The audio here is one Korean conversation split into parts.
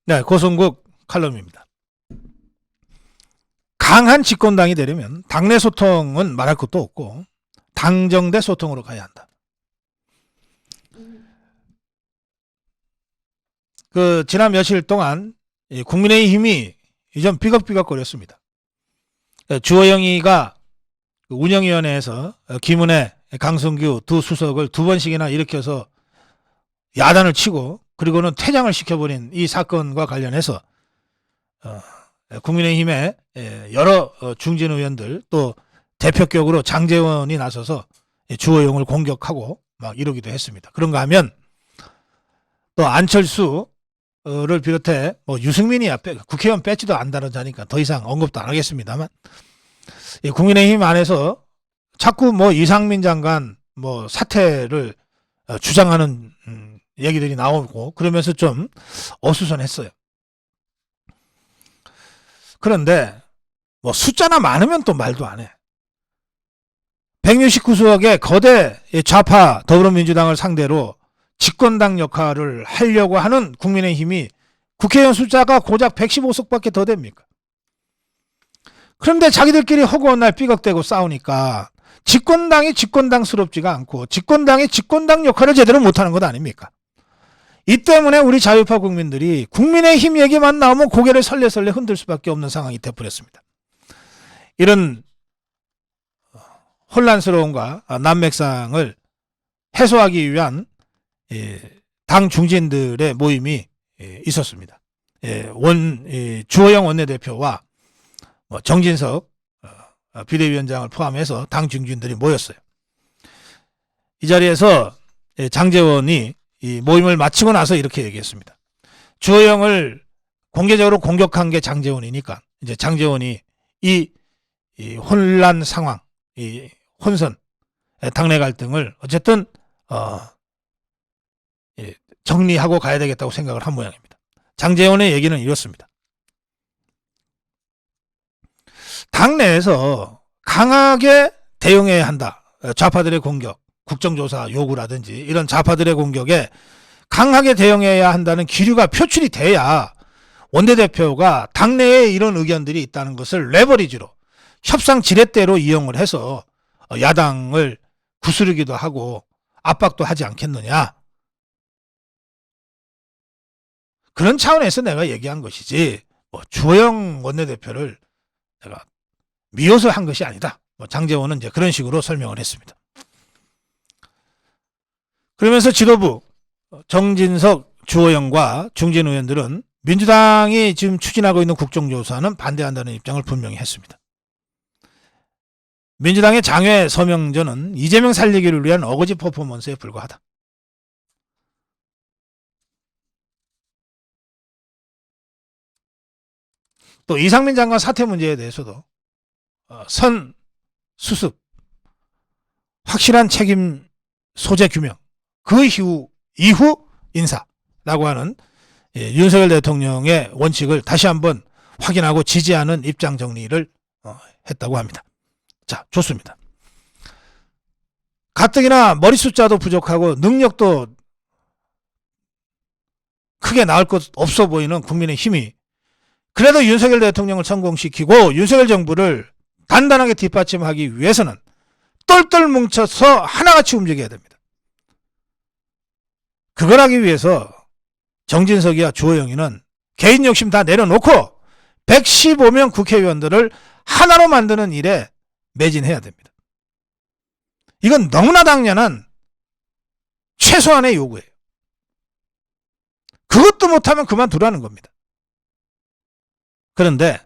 네, 고성국 칼럼입니다. 강한 집권당이 되려면 당내 소통은 말할 것도 없고 당정대 소통으로 가야 한다. 지난 며칠 동안 국민의힘이 좀 삐걱삐걱거렸습니다. 주호영이가 운영위원회에서 김은혜, 강성규 두 수석을 두 번씩이나 일으켜서 야단을 치고 그리고는 퇴장을 시켜버린 이 사건과 관련해서 국민의힘의 여러 중진 의원들 또 대표격으로 장제원이 나서서 주호영을 공격하고 막 이러기도 했습니다. 그런가 하면 또 안철수를 비롯해 유승민이야 국회의원 뺏지도 않다는 더 이상 언급도 안 하겠습니다만 국민의힘 안에서 자꾸 이상민 장관 사퇴를 주장하는 얘기들이 나오고 그러면서 좀 어수선했어요. 그런데 숫자나 많으면 또 말도 안 해. 169석의 거대 좌파 더불어민주당을 상대로 집권당 역할을 하려고 하는 국민의힘이 국회의원 숫자가 고작 115석밖에 더 됩니까? 그런데 자기들끼리 허구한 날 삐걱대고 싸우니까 집권당이 집권당스럽지가 않고 집권당이 집권당 역할을 제대로 못하는 것 아닙니까? 이 때문에 우리 자유파 국민들이 국민의힘 얘기만 나오면 고개를 설레설레 흔들 수밖에 없는 상황이 되어버렸습니다. 이런 혼란스러움과 난맥상을 해소하기 위한 당 중진들의 모임이 있었습니다. 주호영 원내대표와 정진석 비대위원장을 포함해서 당 중진들이 모였어요. 이 자리에서 장제원이 이 모임을 마치고 나서 이렇게 얘기했습니다. 주호영을 공개적으로 공격한 게 장제원이니까 이제 장제원이 이 혼란 상황, 이 혼선, 당내 갈등을 어쨌든 정리하고 가야 되겠다고 생각을 한 모양입니다. 장제원의 얘기는 이렇습니다. 당내에서 강하게 대응해야 한다. 좌파들의 공격, 국정조사 요구라든지 이런 좌파들의 공격에 강하게 대응해야 한다는 기류가 표출이 돼야 원내대표가 당내에 이런 의견들이 있다는 것을 레버리지로 협상 지렛대로 이용을 해서 야당을 구스르기도 하고 압박도 하지 않겠느냐. 그런 차원에서 내가 얘기한 것이지 주호영 원내대표를 내가 미워서 한 것이 아니다. 장제원은 이제 그런 식으로 설명을 했습니다. 그러면서 지도부 정진석, 주호영과 중진 의원들은 민주당이 지금 추진하고 있는 국정조사는 반대한다는 입장을 분명히 했습니다. 민주당의 장외 서명전은 이재명 살리기를 위한 어거지 퍼포먼스에 불과하다. 또 이상민 장관 사퇴 문제에 대해서도 수습, 확실한 책임 소재 규명, 그 이후 인사라고 하는 윤석열 대통령의 원칙을 다시 한번 확인하고 지지하는 입장 정리를 했다고 합니다. 자, 좋습니다. 가뜩이나 머리 숫자도 부족하고 능력도 크게 나을 것 없어 보이는 국민의힘이 그래도 윤석열 대통령을 성공시키고 윤석열 정부를 단단하게 뒷받침하기 위해서는 똘똘 뭉쳐서 하나같이 움직여야 됩니다. 그걸 하기 위해서 정진석이와 주호영이는 개인 욕심 다 내려놓고 115명 국회의원들을 하나로 만드는 일에 매진해야 됩니다. 이건 너무나 당연한 최소한의 요구예요. 그것도 못하면 그만두라는 겁니다. 그런데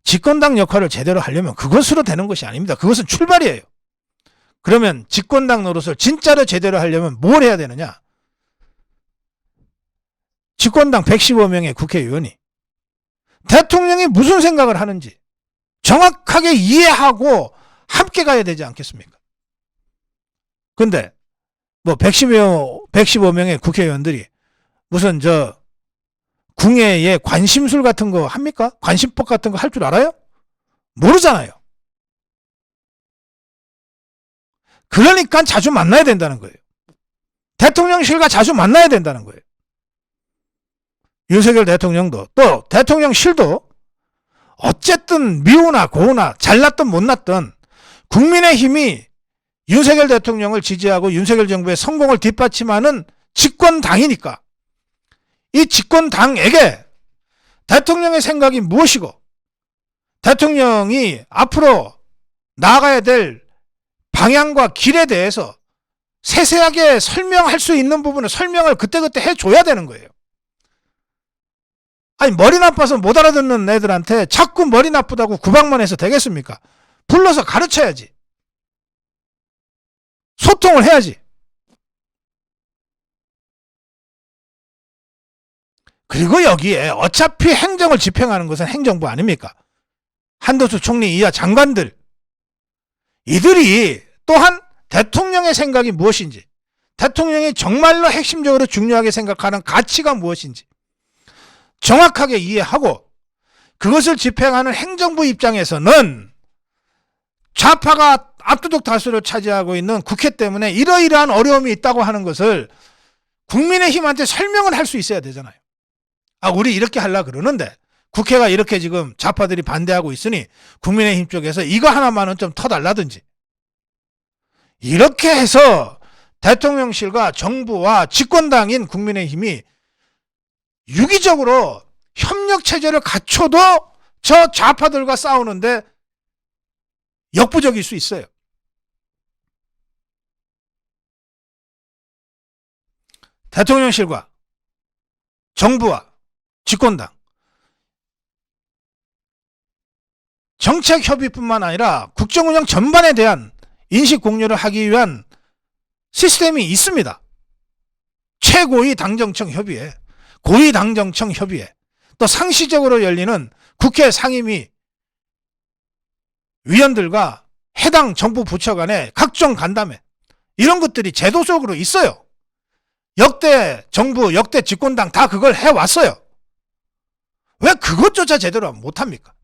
집권당 역할을 제대로 하려면 그것으로 되는 것이 아닙니다. 그것은 출발이에요. 그러면 집권당 노릇을 진짜로 제대로 하려면 뭘 해야 되느냐? 집권당 115명의 국회의원이 대통령이 무슨 생각을 하는지 정확하게 이해하고 함께 가야 되지 않겠습니까? 근데 115명의 국회의원들이 무슨 궁예에 관심술 같은 거 합니까? 관심법 같은 거 할 줄 알아요? 모르잖아요. 그러니까 자주 만나야 된다는 거예요. 대통령실과 자주 만나야 된다는 거예요. 윤석열 대통령도 또 대통령실도 어쨌든 미우나 고우나 잘났든 못났든 국민의힘이 윤석열 대통령을 지지하고 윤석열 정부의 성공을 뒷받침하는 집권당이니까 이 집권당에게 대통령의 생각이 무엇이고 대통령이 앞으로 나아가야 될 방향과 길에 대해서 세세하게 설명할 수 있는 부분을 설명을 그때그때 해줘야 되는 거예요. 아니 머리 나빠서 못 알아듣는 애들한테 자꾸 머리 나쁘다고 구박만 해서 되겠습니까? 불러서 가르쳐야지. 소통을 해야지. 그리고 여기에 어차피 행정을 집행하는 것은 행정부 아닙니까? 한도수 총리 이하 장관들, 이들이 또한 대통령의 생각이 무엇인지, 대통령이 정말로 핵심적으로 중요하게 생각하는 가치가 무엇인지 정확하게 이해하고 그것을 집행하는 행정부 입장에서는 좌파가 압도적 다수를 차지하고 있는 국회 때문에 이러이러한 어려움이 있다고 하는 것을 국민의힘한테 설명을 할 수 있어야 되잖아요. 아, 우리 이렇게 하려고 그러는데 국회가 이렇게 지금 좌파들이 반대하고 있으니 국민의힘 쪽에서 이거 하나만은 좀 터달라든지 이렇게 해서 대통령실과 정부와 집권당인 국민의힘이 유기적으로 협력체제를 갖춰도 저 좌파들과 싸우는데 역부족일 수 있어요. 대통령실과 정부와 집권당 정책협의뿐만 아니라 국정운영 전반에 대한 인식 공유를 하기 위한 시스템이 있습니다. 최고위 당정청 협의회, 고위 당정청 협의회, 또 상시적으로 열리는 국회 상임위 위원들과 해당 정부 부처 간의 각종 간담회, 이런 것들이 제도적으로 있어요. 역대 정부, 역대 집권당 다 그걸 해왔어요. 왜 그것조차 제대로 못합니까?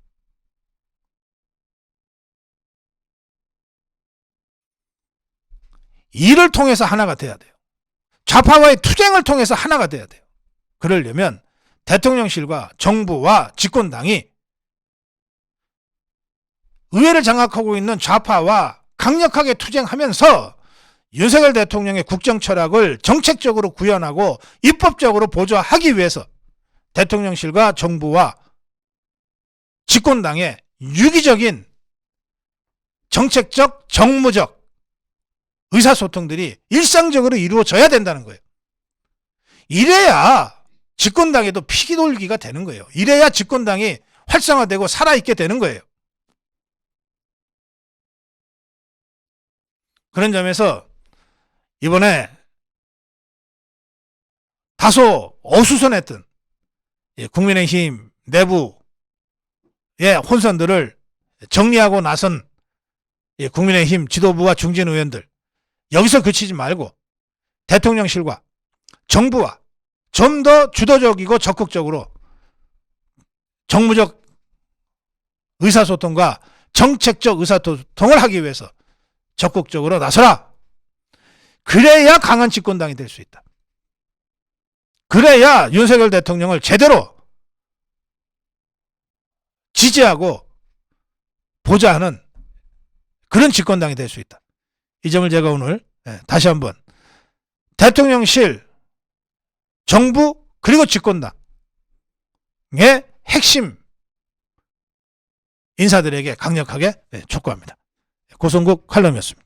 이를 통해서 하나가 돼야 돼요. 좌파와의 투쟁을 통해서 하나가 돼야 돼요. 그러려면 대통령실과 정부와 집권당이 의회를 장악하고 있는 좌파와 강력하게 투쟁하면서 윤석열 대통령의 국정 철학을 정책적으로 구현하고 입법적으로 보좌하기 위해서 대통령실과 정부와 집권당의 유기적인 정책적, 정무적 의사소통들이 일상적으로 이루어져야 된다는 거예요. 이래야 집권당에도 피기 돌기가 되는 거예요. 이래야 집권당이 활성화되고 살아있게 되는 거예요. 그런 점에서 이번에 다소 어수선했던 국민의힘 내부의 혼선들을 정리하고 나선 국민의힘 지도부와 중진 의원들, 여기서 그치지 말고 대통령실과 정부와 좀 더 주도적이고 적극적으로 정무적 의사소통과 정책적 의사소통을 하기 위해서 적극적으로 나서라. 그래야 강한 집권당이 될 수 있다. 그래야 윤석열 대통령을 제대로 지지하고 보좌하는 그런 집권당이 될 수 있다. 이 점을 제가 오늘 다시 한번 대통령실, 정부 그리고 집권당의 핵심 인사들에게 강력하게 촉구합니다. 고성국 칼럼이었습니다.